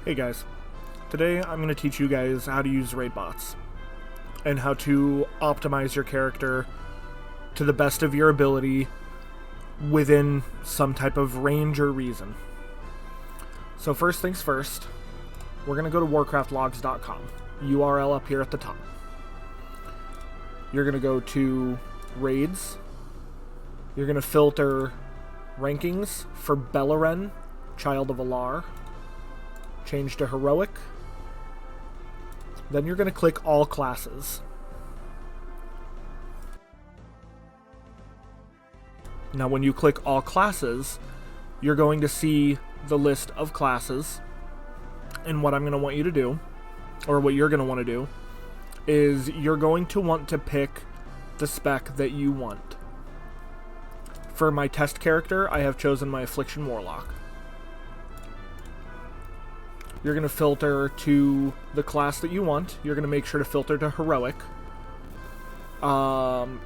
Hey guys, today I'm going to teach you guys how to use RaidBots and how to optimize your character to the best of your ability within some type of range or reason. So first things first, we're going to go to WarcraftLogs.com, URL up here at the top. You're going to go to Raids. You're going to filter rankings for Beleren, Child of Alar. Change to Heroic. Then you're going to click All Classes. Now when you click All Classes, you're going to see the list of classes. And what I'm going to want you to do, or what you're going to want to do, is you're going to want to pick the spec that you want. For my test character, I have chosen my Affliction Warlock. You're going to filter to the class that you want. You're going to make sure to filter to Heroic.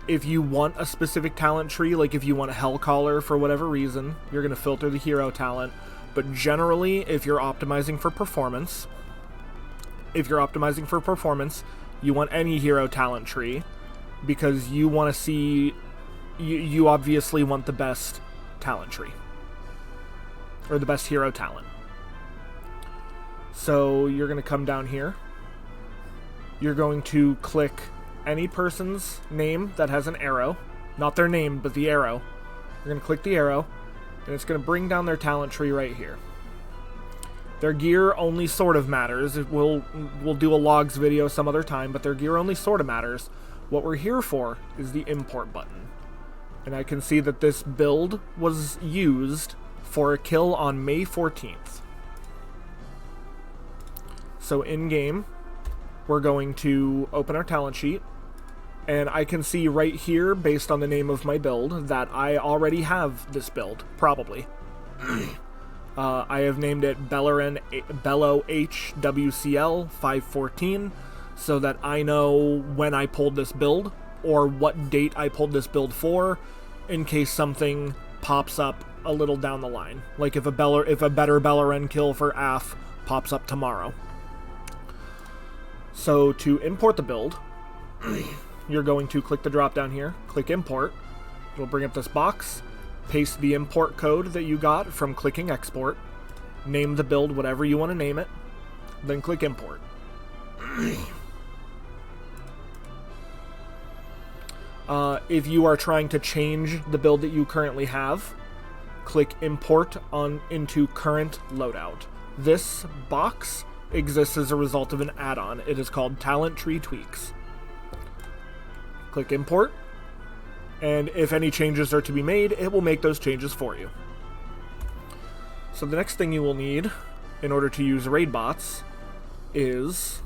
If you want a specific talent tree, like if you want a Hellcaller for whatever reason, you're going to filter the hero talent. But generally, if you're optimizing for performance, you want any hero talent tree, because you want to see, you obviously want the best talent tree, or the best hero talent. So you're going to come down here. You're going to click any person's name that has an arrow. Not their name, but the arrow. You're going to click the arrow, and it's going to bring down their talent tree right here. Their gear only sort of matters. We'll do a logs video some other time, but their gear only sort of matters. What we're here for is the import button. And I can see that this build was used for a kill on May 14th. So in-game, we're going to open our talent sheet, and I can see right here, based on the name of my build, that I already have this build, probably. I have named it Bello HWCL 514, so that I know when I pulled this build, or what date I pulled this build for, in case something pops up a little down the line. Like if a better Beleren kill for AF pops up tomorrow. So to import the build, you're going to click the drop down here, click import. It'll bring up this box, paste the import code that you got from clicking export, name the build whatever you want to name it, then click import. If you are trying to change the build that you currently have, click import into current loadout. This box exists as a result of an add-on. It is called Talent Tree Tweaks. Click import, and if any changes are to be made, it will make those changes for you. So the next thing you will need in order to use RaidBots is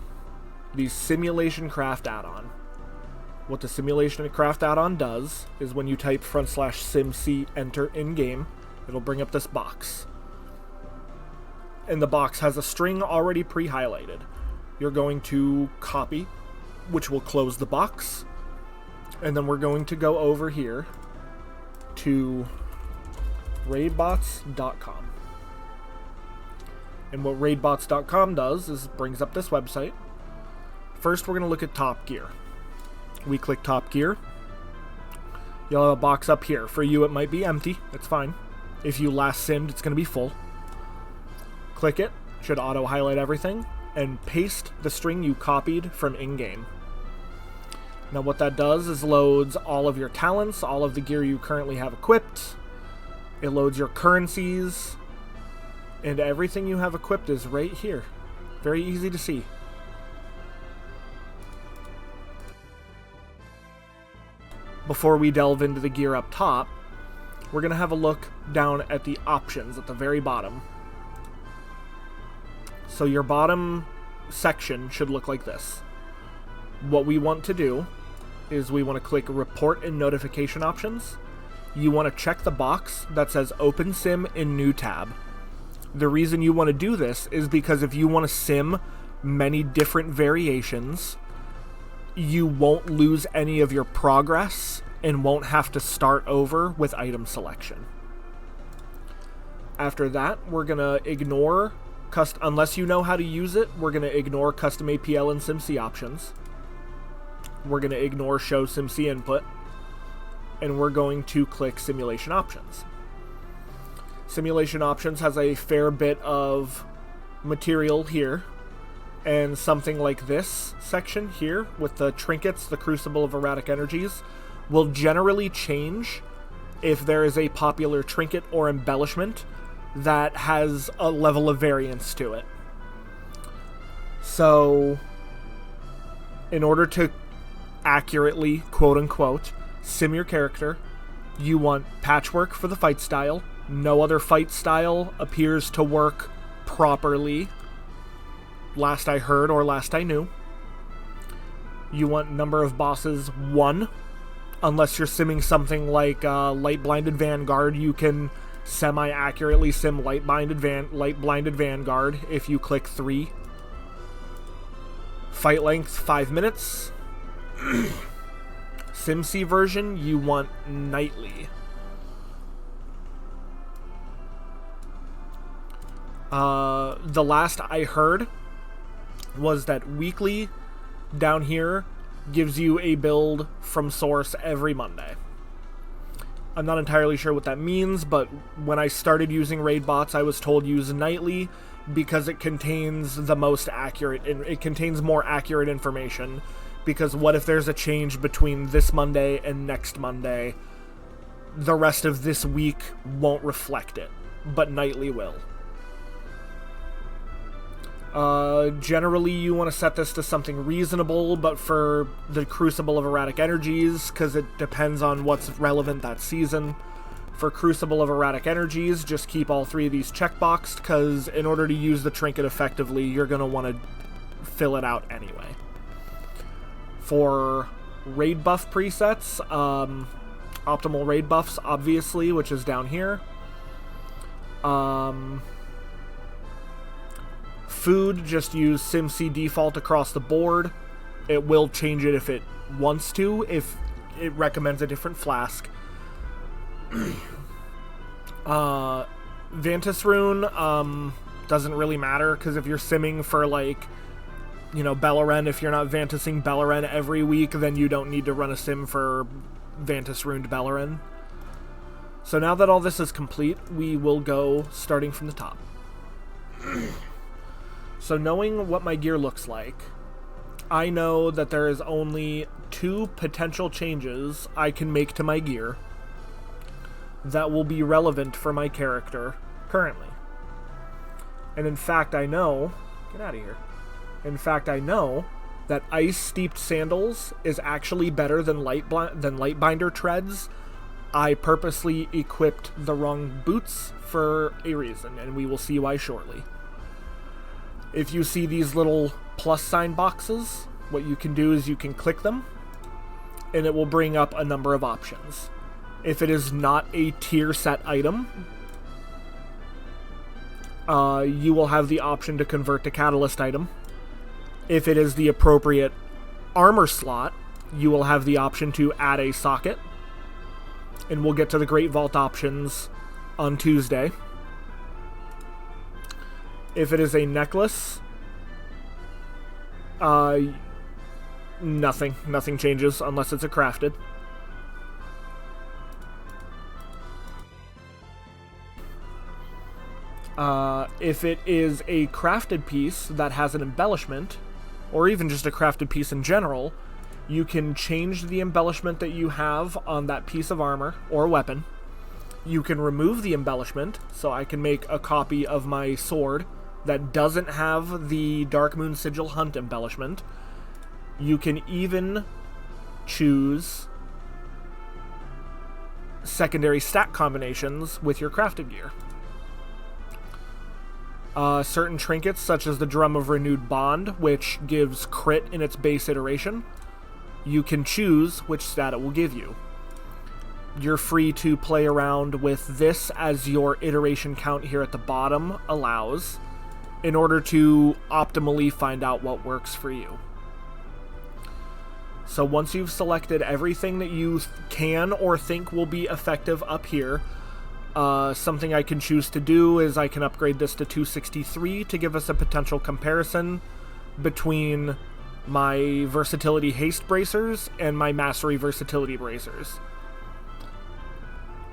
the Simulation Craft add-on. What the Simulation Craft add-on does is when you type /simc enter in-game, it'll bring up this box. And the box has a string already pre-highlighted. You're going to copy, which will close the box, and then we're going to go over here to raidbots.com. And what raidbots.com does is brings up this website. First, we're going to look at Top Gear. We click Top Gear. You'll have a box up here. For you, it might be empty. It's fine. If you last simmed, it's going to be full. Click it, should auto-highlight everything, and paste the string you copied from in-game. Now what that does is loads all of your talents, all of the gear you currently have equipped. It loads your currencies, and everything you have equipped is right here. Very easy to see. Before we delve into the gear up top, we're going to have a look down at the options at the very bottom. So your bottom section should look like this. What we want to do is we want to click Report and Notification Options. You want to check the box that says Open Sim in New Tab. The reason you want to do this is because if you want to sim many different variations, you won't lose any of your progress and won't have to start over with item selection. After that, we're going to ignore unless you know how to use it, we're going to ignore custom APL and SimC options. We're going to ignore show SimC input, and we're going to click simulation options. Simulation options has a fair bit of material here, and something like this section here with the trinkets, the Crucible of Erratic Energies, will generally change if there is a popular trinket or embellishment that has a level of variance to it. So, in order to accurately, quote-unquote, sim your character, you want patchwork for the fight style. No other fight style appears to work properly, last I heard or last I knew. You want number of bosses 1. Unless you're simming something like Light Blinded Vanguard, you can semi-accurately sim Light Blinded Vanguard if you click 3. Fight length 5 minutes. SimC version, you want nightly. The last I heard was that weekly down here gives you a build from source every Monday. I'm not entirely sure what that means, but when I started using RaidBots, I was told use nightly because it contains the most accurate, it contains more accurate information. Because what if there's a change between this Monday and next Monday? The rest of this week won't reflect it, but nightly will. Generally, you want to set this to something reasonable, but for the Crucible of Erratic Energies, because it depends on what's relevant that season. For Crucible of Erratic Energies, just keep all 3 of these checkboxed, because in order to use the trinket effectively, you're going to want to fill it out anyway. For raid buff presets, optimal raid buffs, obviously, which is down here. Food, just use SimC default across the board. It will change it if it wants to, if it recommends a different flask. Vantis Rune, doesn't really matter, because if you're simming for, like, you know, Beleren, if you're not Vantising Beleren every week, then you don't need to run a sim for Vantis Runed Beleren. So now that all this is complete, we will go starting from the top. So knowing what my gear looks like, I know that there is only 2 potential changes I can make to my gear that will be relevant for my character currently. And in fact, I know... Get out of here. In fact, I know that ice-steeped sandals is actually better than Lightbinder treads. I purposely equipped the wrong boots for a reason, and we will see why shortly. If you see these little plus sign boxes, what you can do is you can click them, and it will bring up a number of options. If it is not a tier set item, you will have the option to convert to catalyst item. If it is the appropriate armor slot, you will have the option to add a socket. And we'll get to the Great Vault options on Tuesday. If it is a necklace, nothing changes unless it's a crafted. If it is a crafted piece that has an embellishment, or even just a crafted piece in general, you can change the embellishment that you have on that piece of armor or weapon. You can remove the embellishment, so I can make a copy of my sword that doesn't have the Darkmoon Sigil Hunt embellishment. You can even choose secondary stat combinations with your crafted gear. Certain trinkets, such as the Drum of Renewed Bond, which gives crit in its base iteration, you can choose which stat it will give you. You're free to play around with this as your iteration count here at the bottom allows, in order to optimally find out what works for you. So once you've selected everything that you can or think will be effective up here, Something I can choose to do is I can upgrade this to 263 to give us a potential comparison between my versatility haste bracers and my mastery versatility bracers.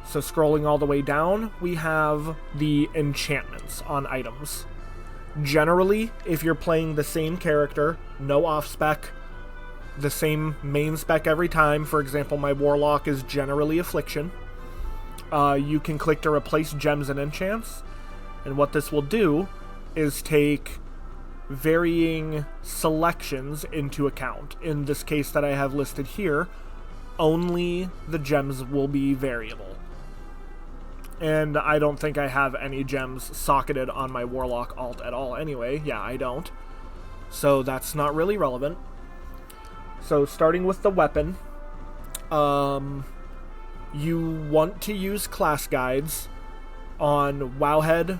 So scrolling all the way down, we have the enchantments on items. Generally, if you're playing the same character, no off-spec, the same main spec every time, for example, my Warlock is generally Affliction, you can click to replace gems and enchants, and what this will do is take varying selections into account. In this case that I have listed here, only the gems will be variable. And I don't think I have any gems socketed on my Warlock alt at all anyway. Yeah, I don't. So that's not really relevant. So starting with the weapon, you want to use class guides on Wowhead,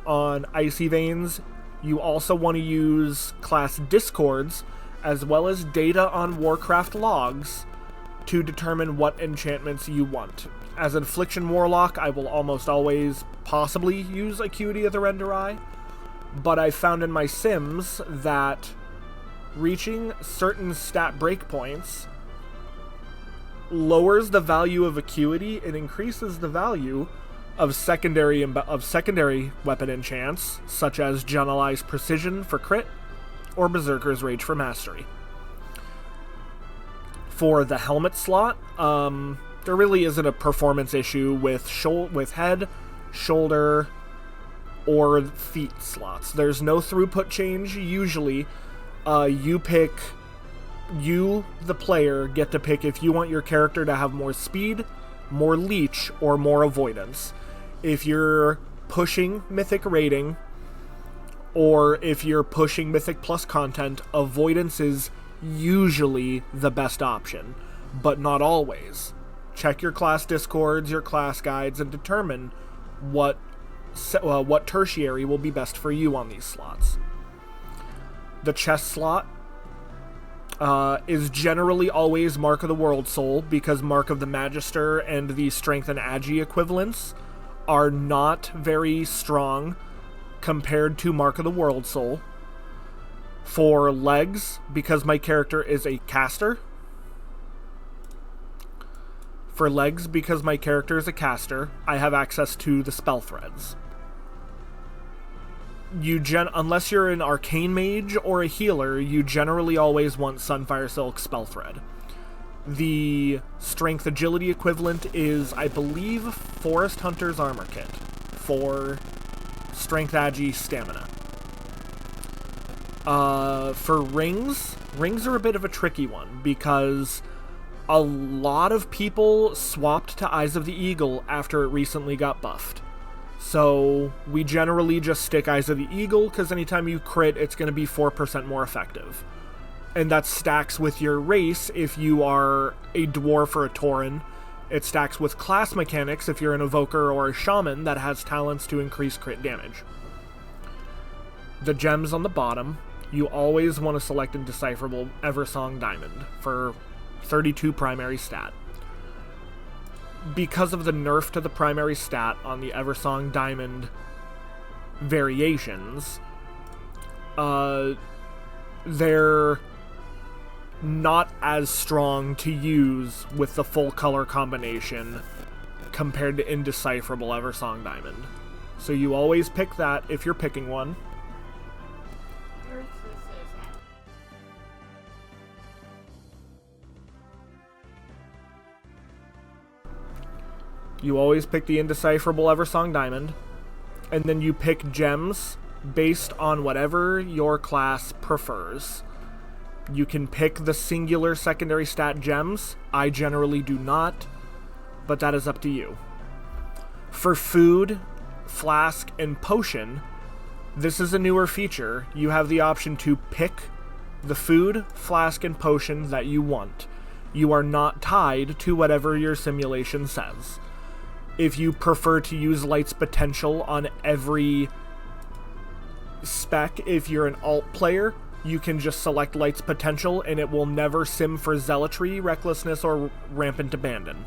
on Icy Veins. You also want to use class discords, as well as data on WarcraftLogs to determine what enchantments you want. As an Affliction Warlock, I will almost always possibly use Acuity of the Render Eye, but I found in my sims that reaching certain stat breakpoints lowers the value of Acuity and increases the value of secondary weapon enchants, such as Generalized Precision for crit or Berserker's Rage for mastery. For the helmet slot, there really isn't a performance issue with head, shoulder, or feet slots. There's no throughput change. Usually, you, the player, get to pick if you want your character to have more speed, more leech, or more avoidance. If you're pushing Mythic rating, or if you're pushing Mythic Plus content, avoidance is usually the best option, but not always. Check your class discords, your class guides, and determine what tertiary will be best for you on these slots. The chest slot is generally always Mark of the World Soul, because Mark of the Magister and the Strength and Agi equivalents are not very strong compared to Mark of the World Soul. For legs, because my character is a caster, I have access to the spell threads. Unless you're an arcane mage or a healer, you generally always want Sunfire Silk spell thread. The strength agility equivalent is, I believe, Forest Hunter's armor kit for strength agi stamina. For rings are a bit of a tricky one, because a lot of people swapped to Eyes of the Eagle after it recently got buffed. So we generally just stick Eyes of the Eagle, because anytime you crit, it's going to be 4% more effective. And that stacks with your race if you are a dwarf or a tauren. It stacks with class mechanics if you're an evoker or a shaman that has talents to increase crit damage. The gems on the bottom, you always want to select Indecipherable Eversong Diamond for 32 primary stat. Because of the nerf to the primary stat on the Eversong Diamond variations, they're not as strong to use with the full color combination compared to Indecipherable Eversong Diamond. So you always pick that if you're picking one. You always pick the Indecipherable Eversong Diamond, and then you pick gems based on whatever your class prefers. You can pick the singular secondary stat gems. I generally do not, but that is up to you. For food, flask, and potion, this is a newer feature. You have the option to pick the food, flask, and potion that you want. You are not tied to whatever your simulation says. If you prefer to use Light's Potential on every spec, if you're an alt player, you can just select Light's Potential and it will never sim for Zealotry, Recklessness, or Rampant Abandon.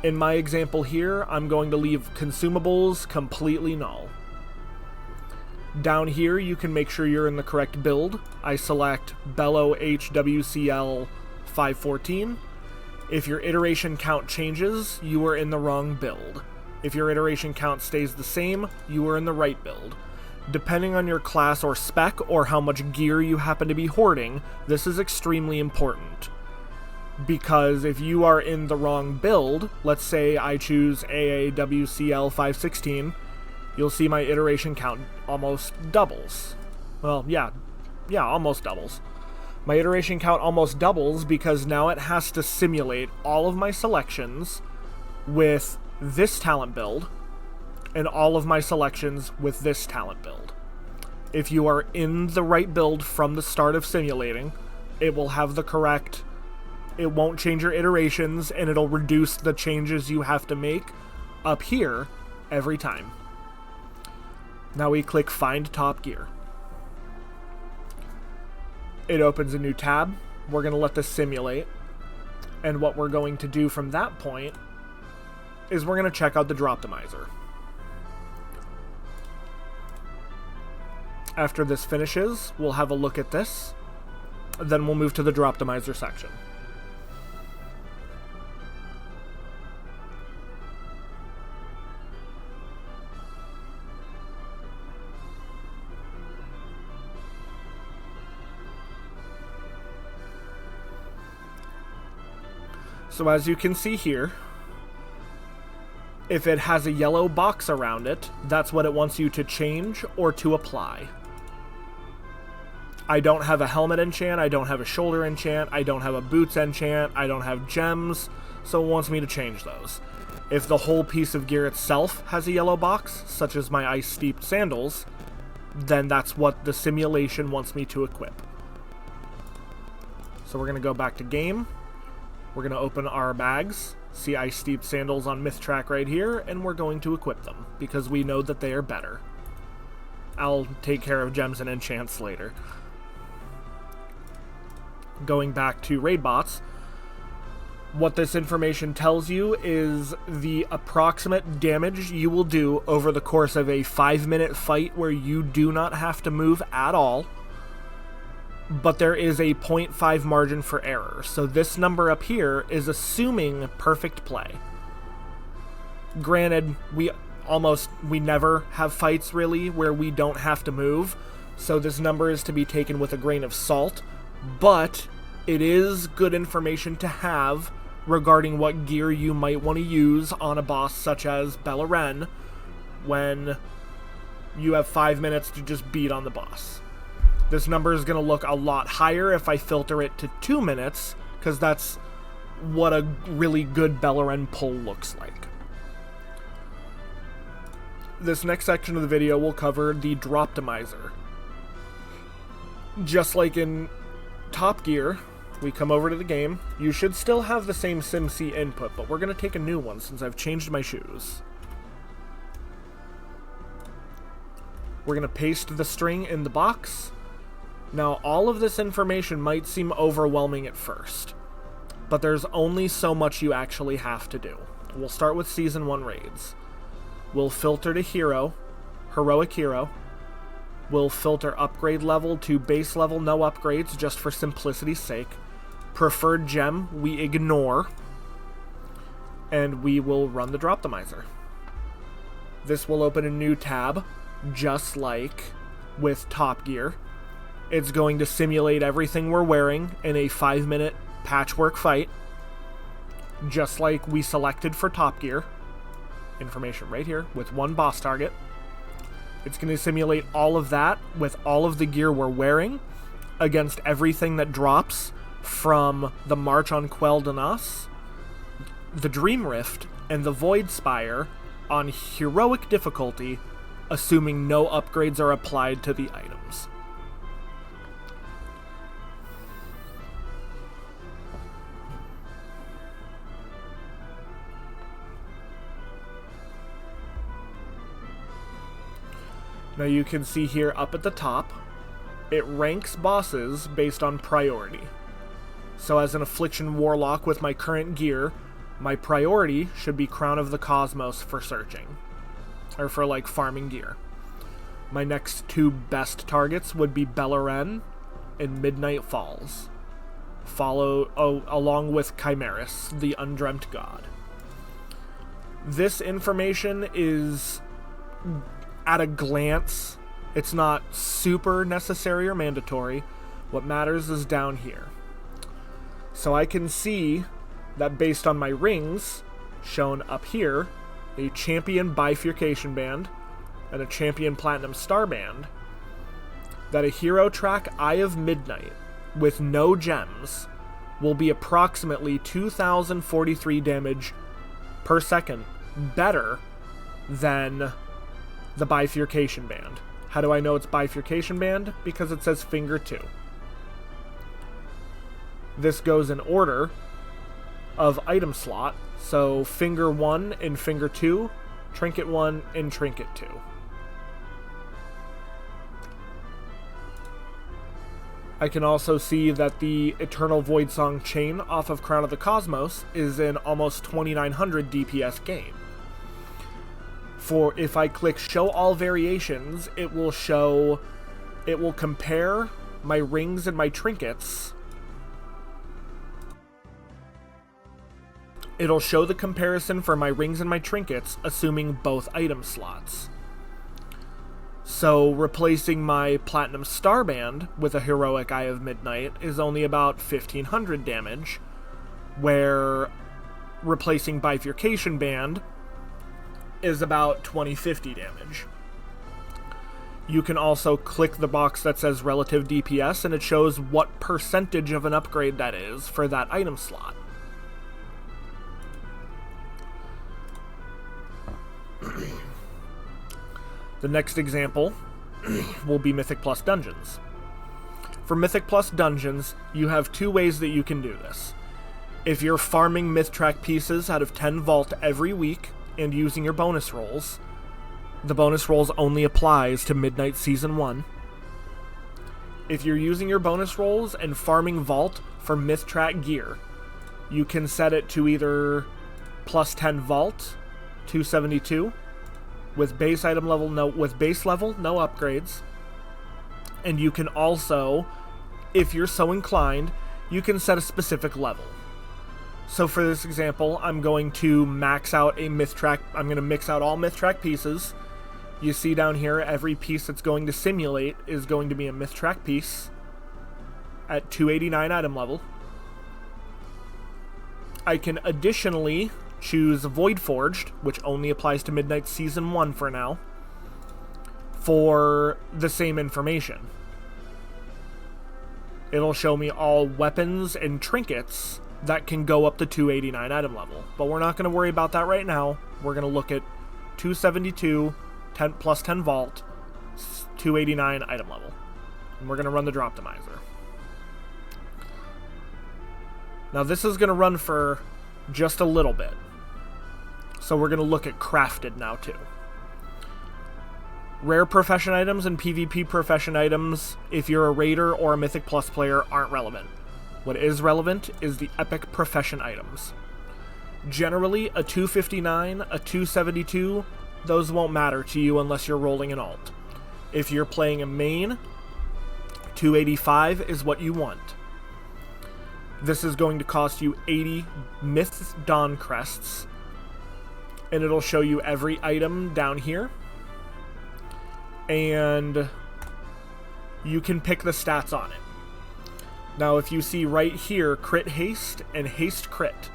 In my example here, I'm going to leave consumables completely null. Down here, you can make sure you're in the correct build. I select Bellow HWCL 514. If your iteration count changes, you are in the wrong build. If your iteration count stays the same, you are in the right build. Depending on your class or spec or how much gear you happen to be hoarding, this is extremely important. Because if you are in the wrong build, let's say I choose AAWCL 516, you'll see my iteration count almost doubles. Well, yeah, almost doubles. My iteration count almost doubles because now it has to simulate all of my selections with this talent build and all of my selections with this talent build. If you are in the right build from the start of simulating, it will have the correct, it won't change your iterations, and it'll reduce the changes you have to make up here every time. Now we click Find Top Gear. It opens a new tab. We're going to let this simulate. And what we're going to do from that point is we're going to check out the Droptimizer. After this finishes, we'll have a look at this. Then we'll move to the Droptimizer section. So as you can see here, if it has a yellow box around it, that's what it wants you to change or to apply. I don't have a helmet enchant, I don't have a shoulder enchant, I don't have a boots enchant, I don't have gems, so it wants me to change those. If the whole piece of gear itself has a yellow box, such as my ice steeped sandals, then that's what the simulation wants me to equip. So we're going to go back to game. We're going to open our bags, see Ice Steeped Sandals on Myth Track right here, and we're going to equip them, because we know that they are better. I'll take care of gems and enchants later. Going back to RaidBots, what this information tells you is the approximate damage you will do over the course of a 5-minute fight where you do not have to move at all. But there is a 0.5 margin for error, so this number up here is assuming perfect play. Granted, we never have fights really where we don't have to move, so this number is to be taken with a grain of salt, but it is good information to have regarding what gear you might want to use on a boss such as Beleren when you have 5 minutes to just beat on the boss. This number is going to look a lot higher if I filter it to 2 minutes, because that's what a really good Beleren pull looks like. This next section of the video will cover the Droptimizer. Just like in Top Gear, we come over to the game. You should still have the same SimC input, but we're going to take a new one since I've changed my shoes. We're going to paste the string in the box. Now, all of this information might seem overwhelming at first, but there's only so much you actually have to do. We'll start with Season 1 raids. We'll filter to Hero, Heroic Hero. We'll filter upgrade level to base level, no upgrades, just for simplicity's sake. Preferred gem, we ignore. And we will run the Droptimizer. This will open a new tab, just like with Top Gear. It's going to simulate everything we're wearing in a 5-minute patchwork fight, just like we selected for Top Gear. Information right here, with one boss target. It's going to simulate all of that with all of the gear we're wearing against everything that drops from the March on Quel'Danas, the Dream Rift, and the Void Spire on heroic difficulty, assuming no upgrades are applied to the items. Now you can see here up at the top, it ranks bosses based on priority. So as an Affliction Warlock with my current gear, my priority should be Crown of the Cosmos for searching, or for like farming gear. My next two best targets would be Beleren and Midnight Falls, along with Chimeris, the Undreamt God. This information is, at a glance, it's not super necessary or mandatory. What matters is down here. So I can see that based on my rings, shown up here, a Champion Bifurcation Band and a Champion Platinum Star Band, that a hero track Eye of Midnight with no gems will be approximately 2,043 damage per second better than the Bifurcation Band. How do I know it's Bifurcation Band? Because it says Finger 2. This goes in order of item slot, so Finger 1 and Finger 2, Trinket 1 and Trinket 2. I can also see that the Eternal Voidsong chain off of Crown of the Cosmos is an almost 2900 DPS game. For if I click Show All Variations, it will compare my rings and my trinkets. It'll show the comparison for my rings and my trinkets, assuming both item slots. So replacing my Platinum Starband with a Heroic Eye of Midnight is only about 1500 damage, where replacing Bifurcation Band is about 2050 damage. You can also click the box that says relative DPS and it shows what percentage of an upgrade that is for that item slot. The next example will be Mythic Plus Dungeons. For Mythic Plus Dungeons, you have two ways that you can do this. If you're farming Myth Track pieces out of 10 Vault every week and using your bonus rolls, the bonus rolls only applies to Midnight Season 1. If you're using your bonus rolls and farming Vault for Myth Track gear, you can set it to either plus 10 Vault, 272, with base level, no upgrades. And you can also, if you're so inclined, you can set a specific level. So for this example, I'm going to max out a Myth Track. I'm going to mix out all Myth Track pieces. You see down here, every piece that's going to simulate is going to be a Myth Track piece at 289 item level. I can additionally choose Void Forged, which only applies to Midnight Season 1 for now, for the same information. It'll show me all weapons and trinkets that can go up to 289 item level. But we're not going to worry about that right now. We're going to look at 272, 10 plus 10 Vault, 289 item level. And we're going to run the Droptimizer. Now this is going to run for just a little bit. So we're going to look at crafted now too. Rare profession items and PvP profession items, if you're a Raider or a Mythic Plus player, aren't relevant. What is relevant is the epic profession items. Generally, a 259, a 272, those won't matter to you unless you're rolling an alt. If you're playing a main, 285 is what you want. This is going to cost you 80 Myth Dawn Crests, and it'll show you every item down here. And you can pick the stats on it. Now, if you see right here, Crit Haste and Haste Crit,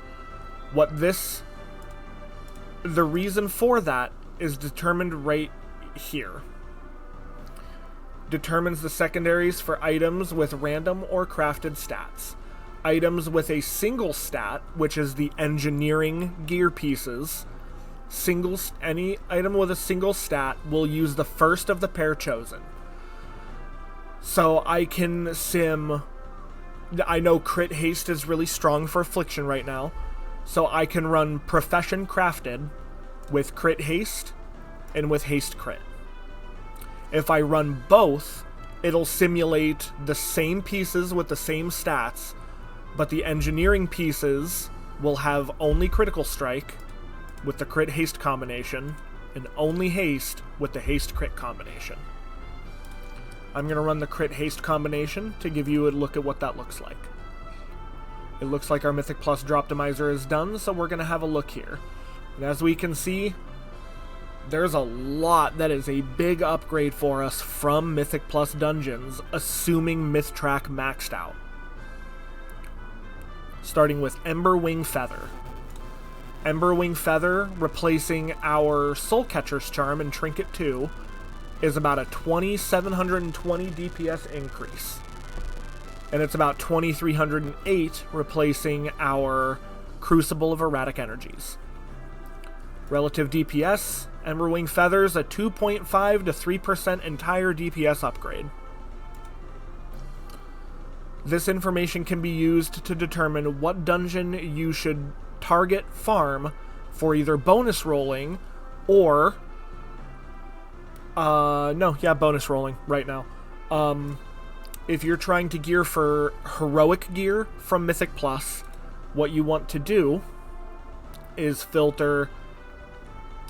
the reason for that is determined right here. Determines the secondaries for items with random or crafted stats. Items with a single stat, which is the engineering gear pieces, any item with a single stat will use the first of the pair chosen. So I can sim. I know Crit Haste is really strong for Affliction right now, so I can run Profession Crafted with Crit Haste and with Haste Crit. If I run both, it'll simulate the same pieces with the same stats, but the engineering pieces will have only critical strike with the crit haste combination, and only haste with the haste crit combination. I'm going to run the crit haste combination to give you a look at what that looks like. It looks like our Mythic Plus Droptimizer is done, so we're going to have a look here. And as we can see, there's a lot that is a big upgrade for us from Mythic Plus Dungeons, assuming Mythtrack maxed out. Starting with Emberwing Feather. Emberwing Feather, replacing our Soul Catcher's Charm in Trinket 2, is about a 2,720 DPS increase. And it's about 2,308 replacing our Crucible of Erratic Energies. Relative DPS, Emberwing Feather's a 2.5 to 3% entire DPS upgrade. This information can be used to determine what dungeon you should target farm for either bonus rolling or bonus rolling right now. If you're trying to gear for heroic gear from Mythic Plus, what you want to do is filter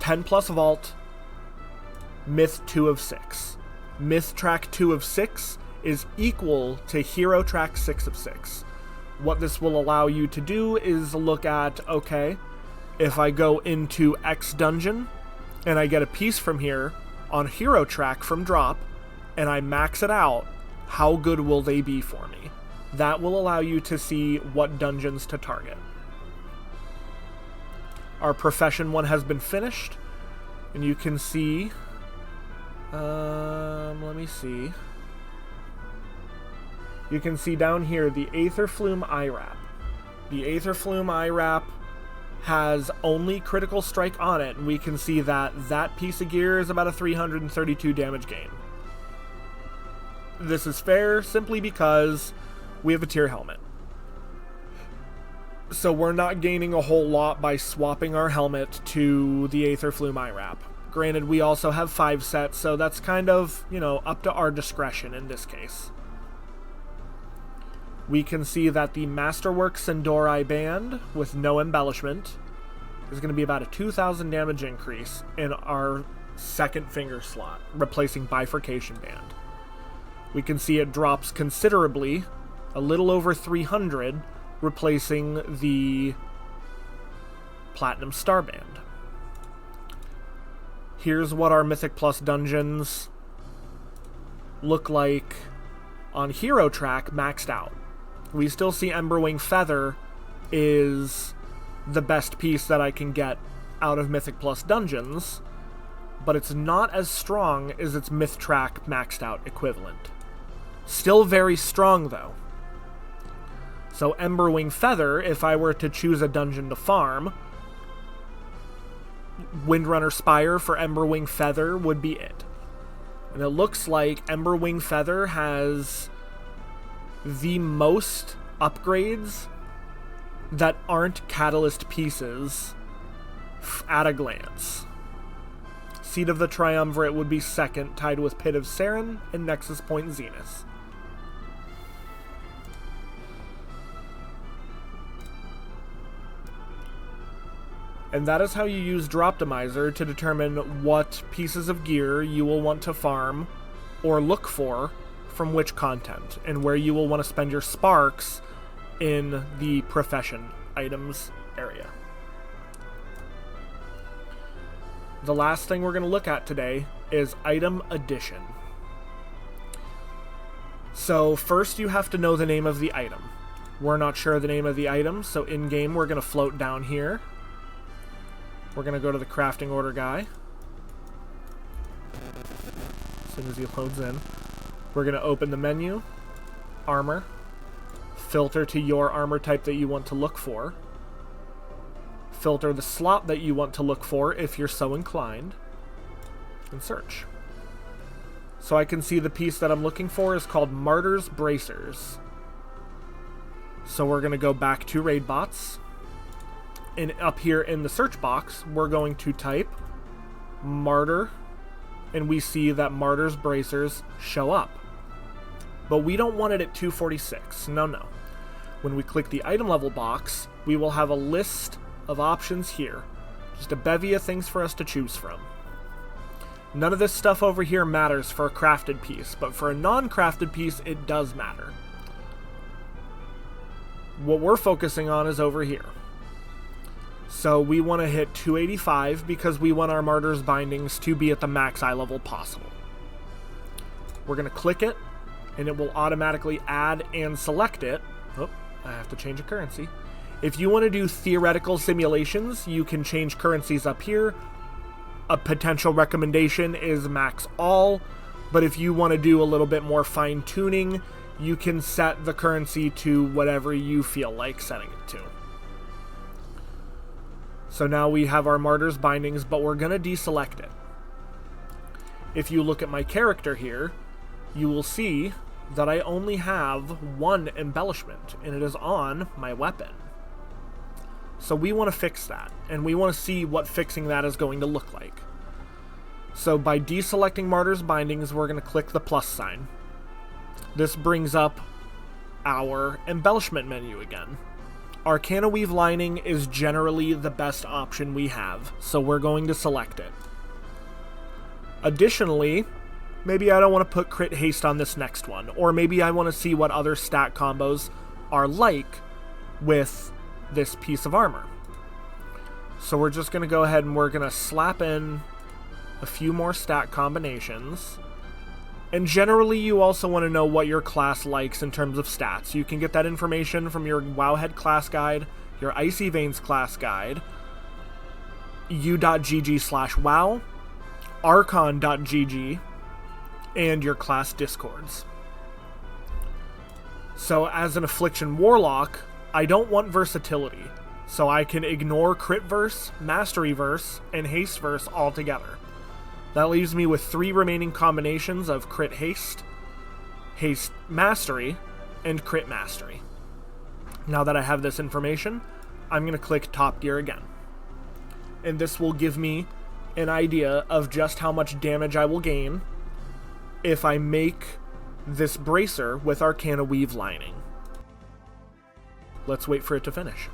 10 plus Vault, Myth 2 of 6. Myth Track 2 of 6 is equal to Hero Track 6 of 6. What this will allow you to do is look at, okay, if I go into X dungeon and I get a piece from here on Hero Track from drop and I max it out, how good will they be for me? That will allow you to see what dungeons to target. Our Profession one has been finished, and you can see, let me see. You can see down here the Aetherflume Eye Wrap. The Aetherflume Eye Wrap has only critical strike on it, and we can see that that piece of gear is about a 332 damage gain. This is fair simply because we have a tier helmet. So we're not gaining a whole lot by swapping our helmet to the Aetherflume Eye Wrap. Granted, we also have 5 sets, so that's kind of, up to our discretion in this case. We can see that the Masterwork Sindori Band, with no embellishment, is going to be about a 2,000 damage increase in our second finger slot, replacing Bifurcation Band. We can see it drops considerably, a little over 300, replacing the Platinum Starband. Here's what our Mythic Plus dungeons look like on Hero Track maxed out. We still see Emberwing Feather is the best piece that I can get out of Mythic Plus dungeons, but it's not as strong as its Mythtrack maxed out equivalent. Still very strong though. So Emberwing Feather, if I were to choose a dungeon to farm, Windrunner Spire for Emberwing Feather would be it. And it looks like Emberwing Feather has the most upgrades that aren't Catalyst pieces at a glance. Seat of the Triumvirate would be second, tied with Pit of Saren and Nexus Point Zenith. And that is how you use Droptimizer to determine what pieces of gear you will want to farm or look for from which content, and where you will want to spend your sparks in the profession items area. The last thing we're going to look at today is item addition. So first you have to know the name of the item. We're not sure the name of the item, so in-game we're going to float down here. We're going to go to the crafting order guy. As soon as he loads in. We're going to open the menu, armor, filter to your armor type that you want to look for, filter the slot that you want to look for if you're so inclined, and search. So I can see the piece that I'm looking for is called Martyr's Bracers. So we're going to go back to RaidBots. And up here in the search box, we're going to type Martyr, and we see that Martyr's Bracers show up. But we don't want it at 246. No. When we click the item level box, we will have a list of options here. Just a bevy of things for us to choose from. None of this stuff over here matters for a crafted piece, but for a non-crafted piece, it does matter. What we're focusing on is over here. So we want to hit 285 because we want our Martyr's Bindings to be at the max eye level possible. We're going to click it, and it will automatically add and select it. Oh, I have to change a currency. If you want to do theoretical simulations, you can change currencies up here. A potential recommendation is max all, but if you want to do a little bit more fine-tuning, you can set the currency to whatever you feel like setting it to. So now we have our Martyr's Bindings, but we're going to deselect it. If you look at my character here, you will see that I only have one embellishment, and it is on my weapon. So we want to fix that, and we want to see what fixing that is going to look like. So by deselecting Martyr's Bindings, we're going to click the plus sign. This brings up our embellishment menu again. Arcana Weave Lining is generally the best option we have, so we're going to select it. Additionally, maybe I don't want to put crit haste on this next one, or maybe I want to see what other stat combos are like with this piece of armor. So we're just going to go ahead and we're going to slap in a few more stat combinations. And generally, you also want to know what your class likes in terms of stats. You can get that information from your Wowhead class guide, your Icy Veins class guide, u.gg/wow, archon.gg, and your class discords. So as an Affliction Warlock, I don't want versatility, so I can ignore Crit Verse, Mastery Verse, and Haste Verse altogether. That leaves me with 3 remaining combinations of Crit Haste, Haste Mastery, and Crit Mastery. Now that I have this information, I'm going to click Top Gear again. And this will give me an idea of just how much damage I will gain if I make this bracer with Arcana Weave Lining. Let's wait for it to finish.